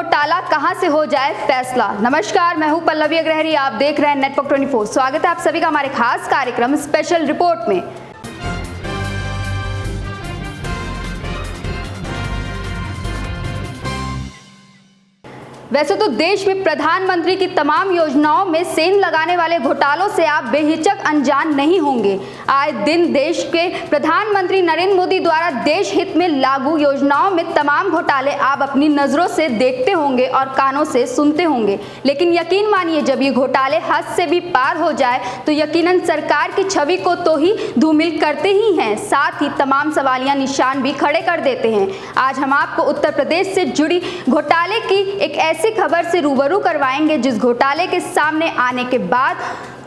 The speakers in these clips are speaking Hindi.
घोटाला कहां से हो जाए फैसला। नमस्कार, मैं हूं पल्लवी अग्रहरी, आप देख रहे हैं नेटवर्क 24। स्वागत है आप सभी का हमारे खास कार्यक्रम स्पेशल रिपोर्ट में। वैसे तो देश में प्रधानमंत्री की तमाम योजनाओं में सेंध लगाने वाले घोटालों से आप बेहिचक अनजान नहीं होंगे। आए दिन देश के प्रधानमंत्री नरेंद्र मोदी द्वारा देश हित में लागू योजनाओं में तमाम घोटाले आप अपनी नजरों से देखते होंगे और कानों से सुनते होंगे। लेकिन यकीन मानिए, जब ये घोटाले हद से भी पार हो जाए तो यकीनन सरकार की छवि को तो ही धूमिल करते ही हैं, साथ ही तमाम सवालिया निशान भी खड़े कर देते हैं। आज हम आपको उत्तर प्रदेश से जुड़ी घोटाले की एक ऐसी खबर से रूबरू करवाएंगे जिस घोटाले के सामने आने के बाद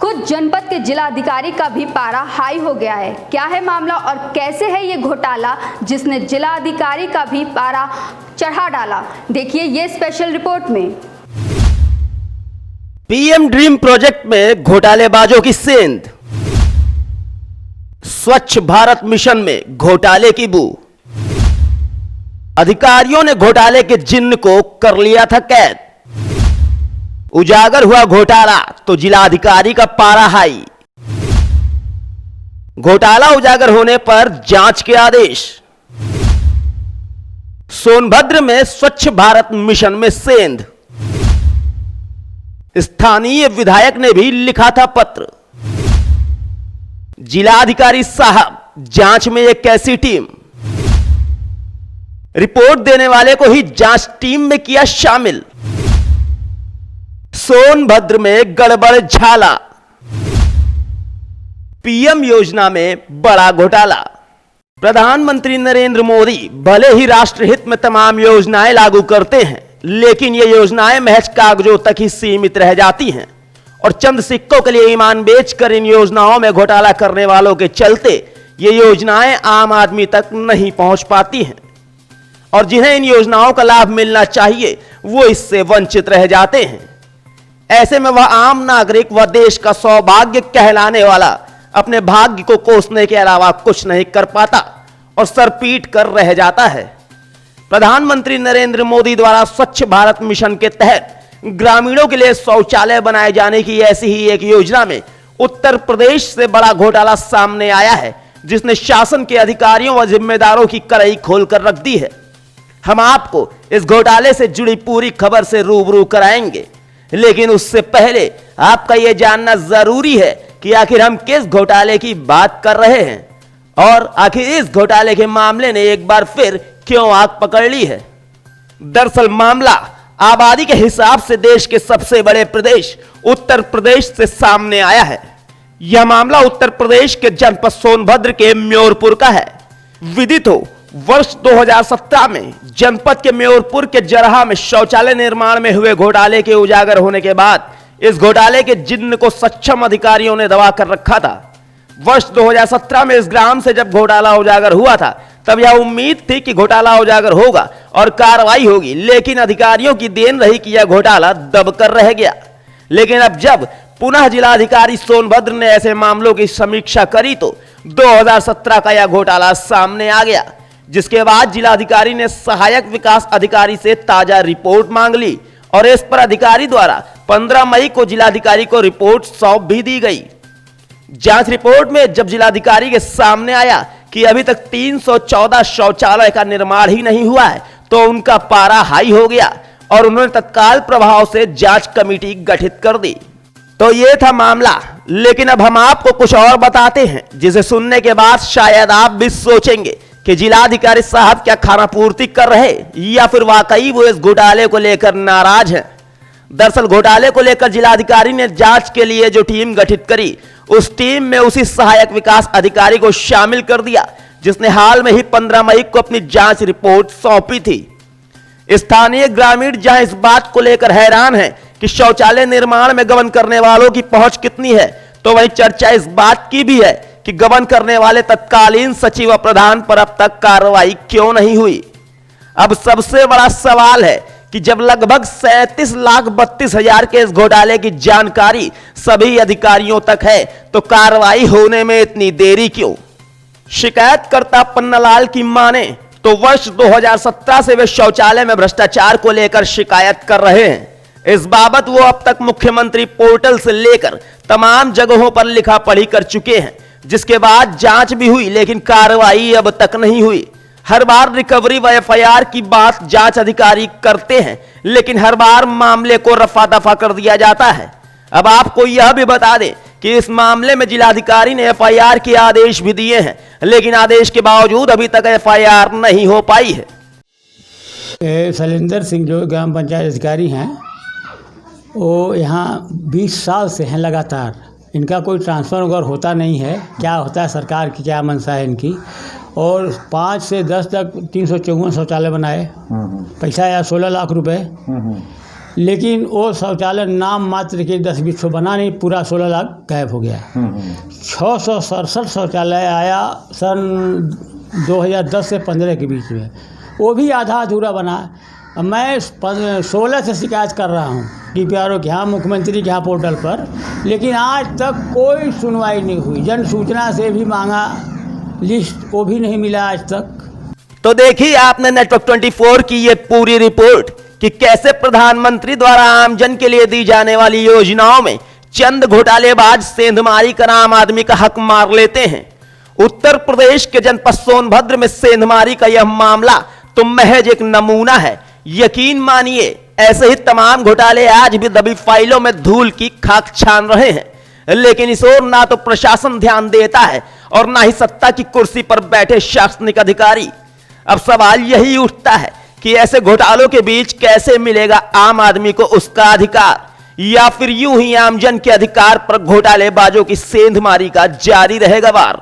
खुद जनपद के जिला अधिकारी का भी पारा हाई हो गया है। क्या है मामला और कैसे है ये घोटाला जिसने जिला अधिकारी का भी पारा चढ़ा डाला, देखिए ये स्पेशल रिपोर्ट में। पीएम ड्रीम प्रोजेक्ट में घोटालेबाजों की सेंध, स्वच्छ भारत मिशन में घोटाले की बू, अधिकारियों ने घोटाले के जिन्न को कर लिया था कैद, उजागर हुआ घोटाला तो जिलाधिकारी का पारा हाई, घोटाला उजागर होने पर जांच के आदेश, सोनभद्र में स्वच्छ भारत मिशन में सेंध, स्थानीय विधायक ने भी लिखा था पत्र, जिलाधिकारी साहब जांच में एक कैसी टीम, रिपोर्ट देने वाले को ही जांच टीम में किया शामिल, सोनभद्र में गड़बड़ झाला, पीएम योजना में बड़ा घोटाला। प्रधानमंत्री नरेंद्र मोदी भले ही राष्ट्रहित में तमाम योजनाएं लागू करते हैं, लेकिन ये योजनाएं महज कागजों तक ही सीमित रह जाती हैं और चंद सिक्कों के लिए ईमान बेचकर इन योजनाओं में घोटाला करने वालों के चलते ये योजनाएं आम आदमी तक नहीं पहुंच पाती हैं और जिन्हें इन योजनाओं का लाभ मिलना चाहिए वो इससे वंचित रह जाते हैं। ऐसे में वह आम नागरिक व देश का सौभाग्य कहलाने वाला अपने भाग्य को कोसने के अलावा कुछ नहीं कर पाता और सर पीट कर रह जाता है। प्रधानमंत्री नरेंद्र मोदी द्वारा स्वच्छ भारत मिशन के तहत ग्रामीणों के लिए शौचालय बनाए जाने की ऐसी ही एक योजना में उत्तर प्रदेश से बड़ा घोटाला सामने आया है, जिसने शासन के अधिकारियों व जिम्मेदारों की कड़ाई खोलकर रख दी है। हम आपको इस घोटाले से जुड़ी पूरी खबर से रूबरू कराएंगे, लेकिन उससे पहले आपका यह जानना जरूरी है कि आखिर हम किस घोटाले की बात कर रहे हैं और आखिर इस घोटाले के मामले ने एक बार फिर क्यों आग पकड़ ली है। दरअसल मामला आबादी के हिसाब से देश के सबसे बड़े प्रदेश उत्तर प्रदेश से सामने आया है। यह मामला उत्तर प्रदेश के जनपद सोनभद्र के म्योरपुर का है। विदित हो, वर्ष 2017 में जनपद के म्योरपुर के जरहा में शौचालय निर्माण में हुए घोटाले के उजागर होने के बाद इस घोटाले के जिन्न को सक्षम अधिकारियों ने दबा कर रखा था। वर्ष 2017 में इस ग्राम से जब घोटाला उजागर हुआ था तब यह उम्मीद थी कि घोटाला उजागर होगा और कार्रवाई होगी, लेकिन अधिकारियों की देन रही कि यह घोटाला दबकर रह गया। लेकिन अब जब पुनः जिलाधिकारी सोनभद्र ने ऐसे मामलों की समीक्षा करी तो 2017 का यह घोटाला सामने आ गया, जिसके बाद जिलाधिकारी ने सहायक विकास अधिकारी से ताजा रिपोर्ट मांग ली और इस पर अधिकारी द्वारा 15 मई को जिलाधिकारी को रिपोर्ट सौंप भी दी गई। जांच रिपोर्ट में जब जिलाधिकारी के सामने आया कि अभी तक 314 शौचालय का निर्माण ही नहीं हुआ है तो उनका पारा हाई हो गया और उन्होंने तत्काल प्रभाव से जांच कमेटी गठित कर दी। तो ये था मामला, लेकिन अब हम आपको कुछ और बताते हैं जिसे सुनने के बाद शायद आप भी सोचेंगे कि जिलाधिकारी साहब क्या खाना पूर्ति कर रहे या फिर वाकई वो इस घोटाले को लेकर नाराज हैं। दरअसल घोटाले को लेकर जिलाधिकारी ने जांच के लिए जो टीम गठित करी उस टीम में उसी सहायक विकास अधिकारी को शामिल कर दिया जिसने हाल में ही 15 मई को अपनी जांच रिपोर्ट सौंपी थी। स्थानीय ग्रामीण जहां इस बात को लेकर हैरान हैं कि शौचालय निर्माण में गबन करने वालों की पहुंच कितनी है, तो वहीं चर्चा इस बात की भी है कि गबन करने वाले तत्कालीन सचिव व प्रधान पर अब तक कार्रवाई क्यों नहीं हुई। अब सबसे बड़ा सवाल है कि जब लगभग 37,32,000 के इस घोटाले की जानकारी सभी अधिकारियों तक है तो कार्रवाई होने में इतनी देरी क्यों। शिकायतकर्ता पन्नालाल की माने तो वर्ष 2017 से वे शौचालय में भ्रष्टाचार को लेकर शिकायत कर रहे हैं। इस बाबत वो अब तक मुख्यमंत्री पोर्टल से लेकर तमाम जगहों पर लिखा पढ़ी कर चुके हैं, जिसके बाद जांच भी हुई लेकिन कार्रवाई अब तक नहीं हुई। हर बार रिकवरी व एफआईआर की बात जांच अधिकारी करते हैं, लेकिन हर बार मामले को रफा दफा कर दिया जाता है। अब आपको यह भी बता दें कि इस मामले में जिलाधिकारी ने एफआईआर के आदेश भी दिए हैं, लेकिन आदेश के बावजूद अभी तक एफआईआर नहीं हो पाई है। शैलेंद्र सिंह जो ग्राम पंचायत अधिकारी हैं, वो यहाँ 20 साल से हैं लगातार। इनका कोई ट्रांसफ़र वगैरह होता नहीं है। क्या होता है, सरकार की क्या मंशा है इनकी। और 5 से 10 तक 354 शौचालय बनाए, पैसा आया 16 लाख रुपए, लेकिन वो शौचालय नाम मात्र के 10-20 बना नहीं, पूरा 16 लाख गायब हो गया। 667 शौचालय आया सन 2010 से 15 के बीच में, वो भी आधा अधूरा बना। मैं 16 से शिकायत कर रहा हूँ DPRO के यहाँ, मुख्यमंत्री के यहाँ पोर्टल पर, लेकिन आज तक कोई सुनवाई नहीं हुई। जन सूचना से भी मांगा लिस्ट, वो भी नहीं मिला आज तक। तो देखिए आपने नेटवर्क 24 की ये पूरी रिपोर्ट कि कैसे प्रधानमंत्री द्वारा आमजन के लिए दी जाने वाली योजनाओं में चंद घोटालेबाज सेंधमारी कर आम आदमी का हक मार लेते हैं। उत्तर प्रदेश के जनपद सोनभद्र में सेंधमारी का यह मामला तो महज एक नमूना है। यकीन मानिए ऐसे ही तमाम घोटाले आज भी दबी फाइलों में धूल की खाक छान रहे हैं, लेकिन इस ओर ना तो प्रशासन ध्यान देता है और ना ही सत्ता की कुर्सी पर बैठे शासनिक अधिकारी। अब सवाल यही उठता है कि ऐसे घोटालों के बीच कैसे मिलेगा आम आदमी को उसका अधिकार, या फिर यूं ही आमजन के अधिकार पर घोटालेबाजों की सेंधमारी का जारी रहेगा वार।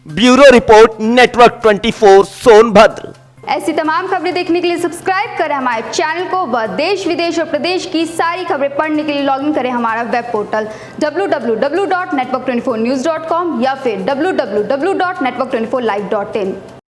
Bureau report, network 24 Sonbhadra. ऐसी तमाम खबरें देखने के लिए सब्सक्राइब करें हमारे चैनल को व देश विदेश और प्रदेश की सारी खबरें पढ़ने के लिए लॉगिन करें हमारा वेब पोर्टल www.network24news.com या फिर www.network24live.in।